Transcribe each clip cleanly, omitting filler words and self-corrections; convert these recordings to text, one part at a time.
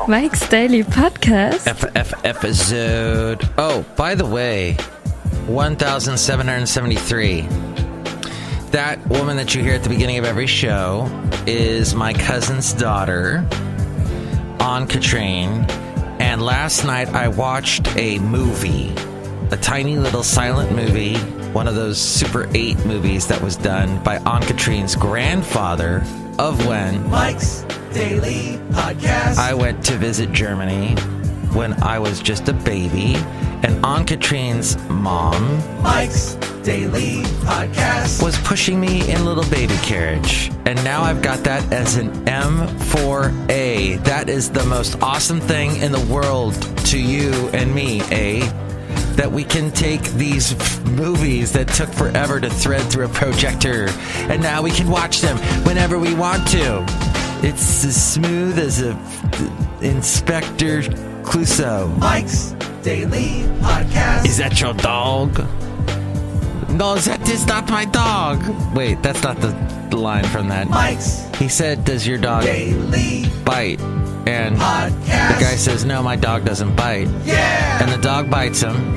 Mike's Daily Podcast. Episode. Oh, by the way, 1773. That woman that you hear at the beginning of every show is my cousin's daughter, Anne Katrine. And last night I watched a movie, a tiny little silent movie, one of those Super 8 movies that was done by Anne Katrine's grandfather of when Mike's Daily Podcast. I went to visit Germany when I was just a baby, and Anne Katrine's mom, Mike's Daily Podcast, was pushing me in a little baby carriage. And now I've got that as an M4A. That is the most awesome thing in the world to you and me, that we can take these movies that took forever to thread through a projector, and now we can watch them whenever we want to. It's as smooth as a Inspector Clouseau. Mike's Daily Podcast. Is that your dog? No, that is not my dog. Wait, that's not the line from that. Mike's. He said, does your dog Daily bite? And Podcast. the guy says, no, my dog doesn't bite. Yeah. And the dog bites him.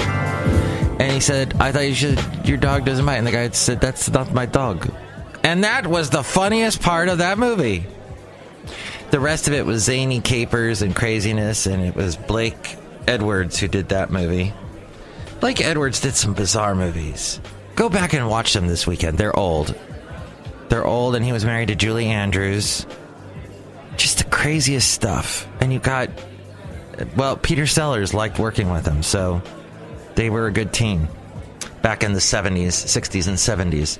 And he said, I thought your dog doesn't bite. And the guy said, that's not my dog. And that was the funniest part of that movie. The rest of it was zany capers and craziness, and it was Blake Edwards who did that movie. Blake Edwards did some bizarre movies. Go back and watch them this weekend. They're old. And he was married to Julie Andrews. Just the craziest stuff. And you got, Peter Sellers liked working with him, so they were a good team back in the 70s, 60s, and 70s.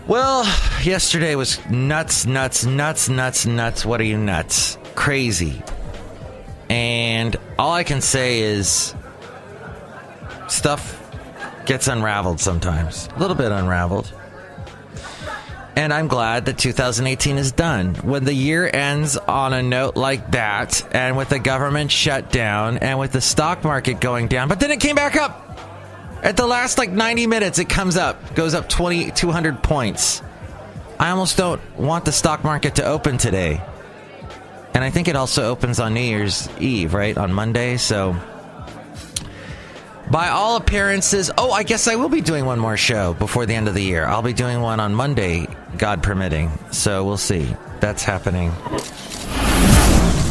Well, yesterday was nuts. What are you nuts? Crazy. And all I can say is stuff gets unraveled sometimes. A little bit unraveled. And I'm glad that 2018 is done. When the year ends on a note like that, and with the government shut down, and with the stock market going down, but then it came back up. At the last 90 minutes, it goes up 200 points. I almost don't want the stock market to open today. And I think it also opens on New Year's Eve, right? On Monday. So, by all appearances, I guess I will be doing one more show before the end of the year. I'll be doing one on Monday, God permitting. So we'll see. That's happening.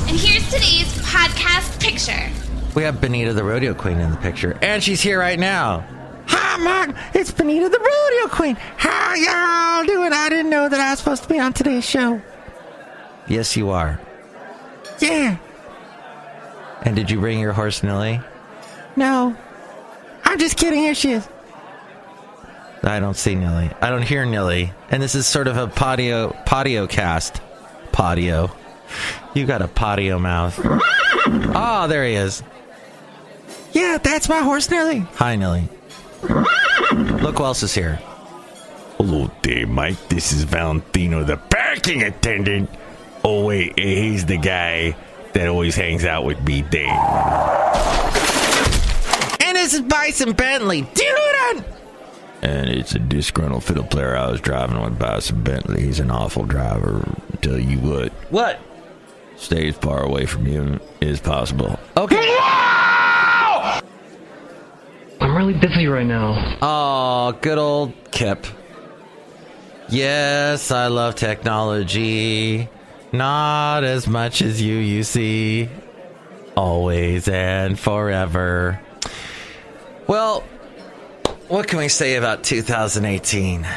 And here's today's podcast picture. We have Benita the Rodeo Queen in the picture, and she's here right now. Hi, Mark. It's Benita the Rodeo Queen. How y'all doing? I didn't know that I was supposed to be on today's show. Yes, you are. Yeah. And did you bring your horse, Nilly? No. I'm just kidding. Here she is. I don't see Nilly. I don't hear Nilly. And this is sort of a patio cast. Patio. You got a patio mouth. Oh, there he is. Yeah, that's my horse, Nilly. Hi, Nilly. Look who else is here. Hello there, Mike. This is Valentino, the parking attendant. Oh, wait, he's the guy that always hangs out with me there. And this is Bison Bentley. Dude! And it's a disgruntled fiddle player. I was driving with Bison Bentley. He's an awful driver. Tell you what. What? Stay as far away from him as possible. Okay. I'm really busy right now. Oh, good old Kip. Yes, I love technology. Not as much as you see. Always and forever. Well, what can we say about 2018?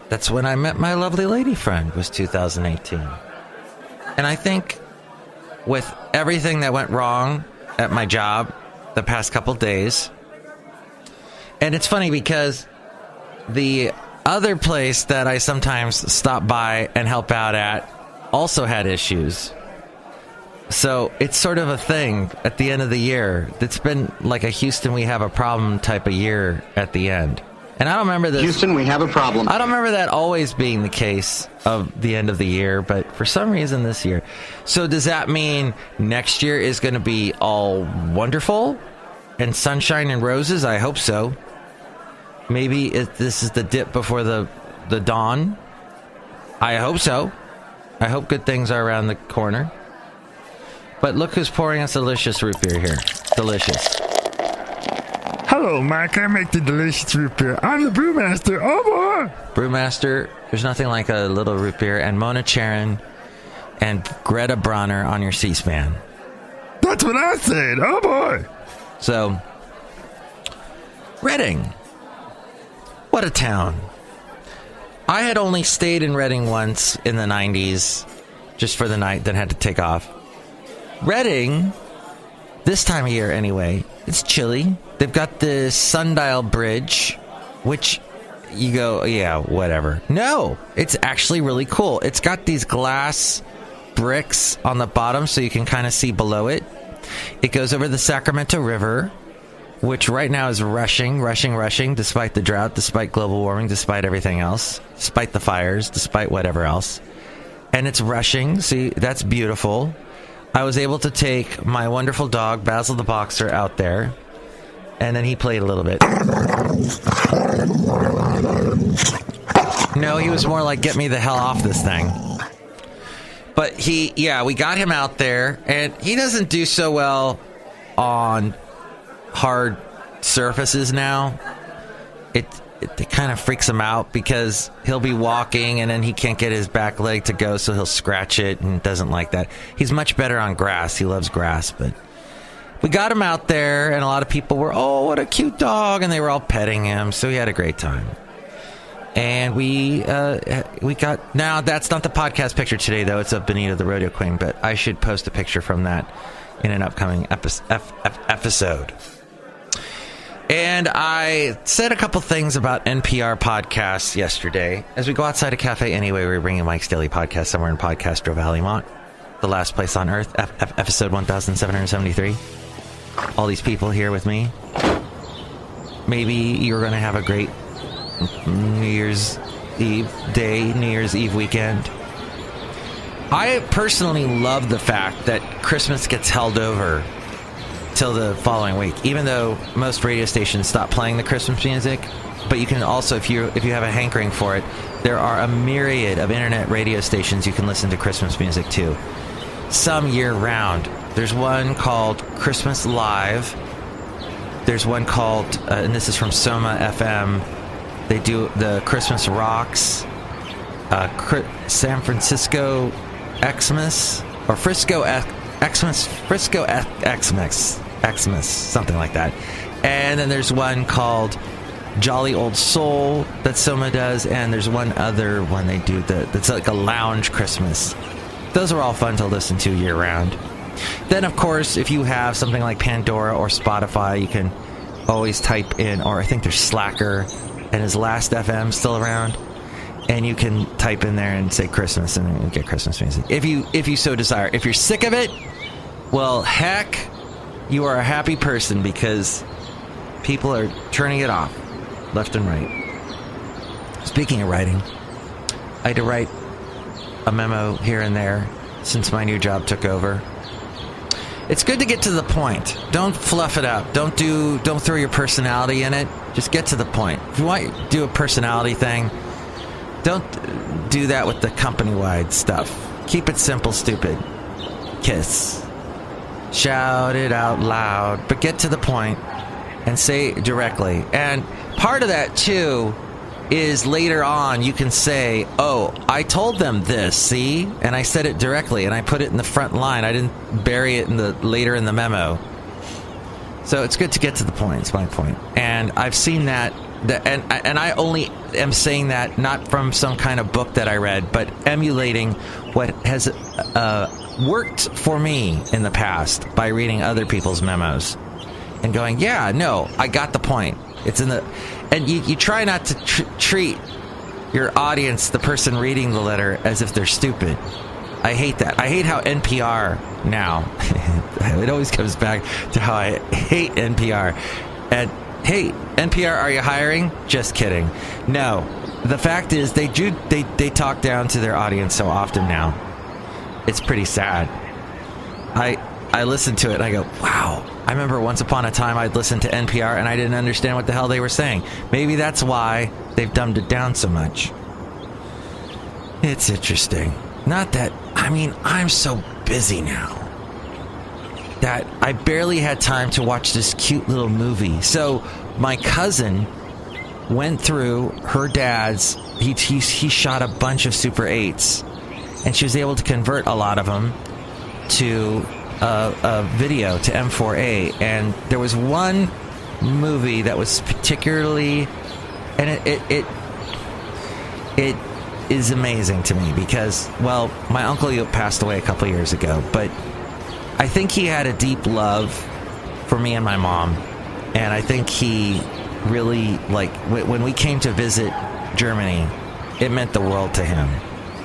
That's when I met my lovely lady friend, was 2018. And I think with everything that went wrong at my job the past couple days, and it's funny because the other place that I sometimes stop by and help out at also had issues. So it's sort of a thing at the end of the year. It's been like a Houston, we have a problem type of year at the end. And I don't remember this. Houston, we have a problem. I don't remember that always being the case of the end of the year, but for some reason this year. So does that mean next year is going to be all wonderful and sunshine and roses? I hope so. Maybe this is the dip before the dawn. I hope so. I hope good things are around the corner. But look who's pouring us delicious root beer here. Delicious. Hello, Mike. I make the delicious root beer. I'm the brewmaster. Oh, boy. Brewmaster, there's nothing like a little root beer. And Mona Charon and Greta Bronner on your C-SPAN. That's what I said. Oh, boy. So, Redding. What a town. I had only stayed in Redding once in the 90s, just for the night, then had to take off. Redding, this time of year anyway, it's chilly. They've got the sundial bridge, which you go, yeah, whatever. No, it's actually really cool. It's got these glass bricks on the bottom so you can kind of see below it. It goes over the Sacramento River, which right now is rushing, despite the drought, despite global warming, despite everything else, despite the fires, despite whatever else. And it's rushing. See, that's beautiful. I was able to take my wonderful dog, Basil the Boxer, out there. And then he played a little bit. No, he was more like, get me the hell off this thing. But we got him out there, and he doesn't do so well on hard surfaces now. It kind of freaks him out because he'll be walking and then he can't get his back leg to go, so he'll scratch it and doesn't like that. He's much better on grass. He loves grass, but we got him out there and a lot of people were, oh, what a cute dog, and they were all petting him, so he had a great time. And we got, now that's not the podcast picture today though, it's of Benita the rodeo queen, but I should post a picture from that in an upcoming episode. And I said a couple things about NPR podcasts yesterday. As we go outside a cafe anyway, we're bringing Mike's Daily Podcast somewhere in Podcastro Valley, Mont, the last place on earth, episode 1773. All these people here with me. Maybe you're going to have a great New Year's Eve day, New Year's Eve weekend. I personally love the fact that Christmas gets held over till the following week, even though most radio stations stop playing the Christmas music. But you can also, if you have a hankering for it, there are a myriad of internet radio stations you can listen to Christmas music to, some year round. There's one called Christmas Live. There's one called, and this is from Soma FM, they do the Christmas Rocks, San Francisco Xmas, or Frisco Xmas, something like that. And then there's one called Jolly Old Soul that Soma does, and there's one other one they do that's like a lounge Christmas. Those are all fun to listen to year round. Then, of course, if you have something like Pandora or Spotify, you can always type in, or I think there's Slacker, and his Last FM still around, and you can type in there and say Christmas, and you get Christmas music if you so desire. If you're sick of it, well, heck, you are a happy person, because people are turning it off left and right. Speaking of writing, I had to write a memo here and there since my new job took over. It's good to get to the point. Don't fluff it up. Don't throw your personality in it. Just get to the point. If you want to do a personality thing, don't do that with the company-wide stuff. Keep it simple, stupid. Kiss. Shout it out loud, but get to the point and say it directly. And part of that, too, is later on you can say, oh, I told them this, see? And I said it directly, and I put it in the front line. I didn't bury it later in the memo. So it's good to get to the point, is my point. And I've seen that and I only am saying that not from some kind of book that I read, but emulating what has worked for me in the past by reading other people's memos and going, yeah, no, I got the point. It's in the... And you try not to treat your audience, the person reading the letter, as if they're stupid. I hate that. I hate how NPR now... it always comes back to how I hate NPR. And, hey, NPR, are you hiring? Just kidding. No. The fact is, they talk down to their audience so often now. It's pretty sad. I listen to it and I go, wow. I remember once upon a time I'd listen to NPR and I didn't understand what the hell they were saying. Maybe that's why they've dumbed it down so much. It's interesting. Not that, I mean, I'm so busy now. that I barely had time to watch this cute little movie. So my cousin went through her dad's, he shot a bunch of Super 8s, and she was able to convert a lot of them to a video, to M4A. And there was one movie that was particularly, and it is amazing to me because, well, my uncle passed away a couple years ago, but I think he had a deep love for me and my mom, and I think he really, like, when we came to visit Germany, it meant the world to him,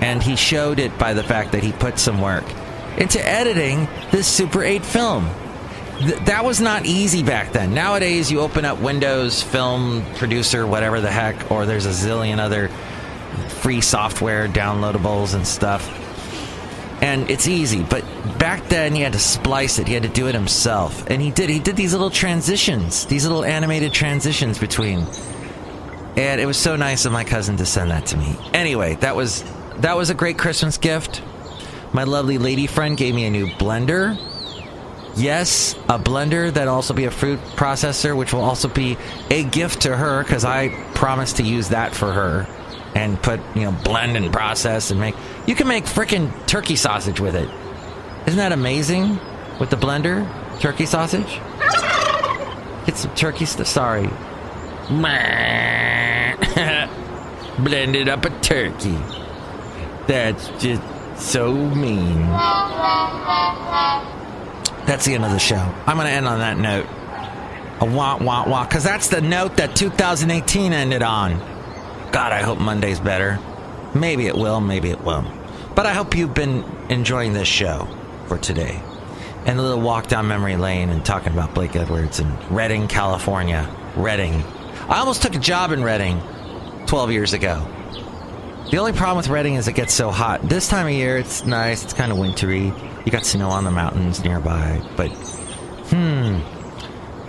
and he showed it by the fact that he put some work into editing this Super 8 film. That was not easy back then. Nowadays, you open up Windows Film Producer, whatever the heck, or there's a zillion other free software downloadables and stuff, and it's easy. But back then he had to splice it, he had to do it himself, and he did these little transitions, these little animated transitions between, and it was so nice of my cousin to send that to me. Anyway, that was a great Christmas gift. My lovely lady friend gave me a new blender. Yes, a blender that'll also be a fruit processor, which will also be a gift to her, because I promised to use that for her and put, blend and process and make. You can make frickin' turkey sausage with it. Isn't that amazing? With the blender, turkey sausage. Get some turkey sorry. Blended up a turkey. That's just so mean. That's the end of the show. I'm going to end on that note. A wah, wah, wah. Because that's the note that 2018 ended on. God, I hope Monday's better. Maybe it will, maybe it won't. But I hope you've been enjoying this show for today. And a little walk down memory lane and talking about Blake Edwards and Redding, California. Redding. I almost took a job in Redding 12 years ago. The only problem with Redding is it gets so hot. This time of year, it's nice. It's kind of wintry. You got snow on the mountains nearby. But,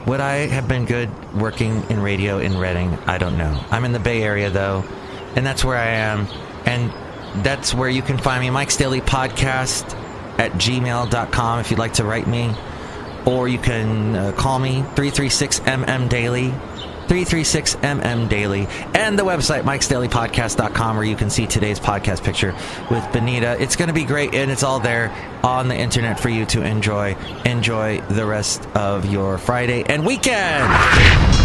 would I have been good working in radio in Redding? I don't know. I'm in the Bay Area, though, and that's where I am. And that's where you can find me, Mike's Daily Podcast at gmail.com if you'd like to write me. Or you can call me, 336-MM-DAILY. 336-MM-DAILY, and the website MIKEs-DAILY-PODCAST.com, where you can see today's podcast picture with Benita. It's going to be great, and it's all there on the internet for you to enjoy. Enjoy the rest of your Friday and weekend.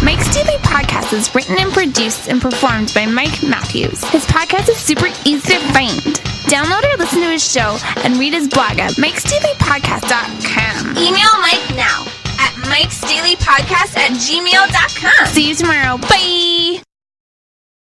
Mike's Daily Podcast is written and produced and performed by Mike Matthews. His podcast is super easy to find. Download or listen to his show and read his blog at MIKES-DAILY-PODCAST.com. Email Mike now at MIKEs-DAILY-PODCAST@gmail.com. See you tomorrow. Bye!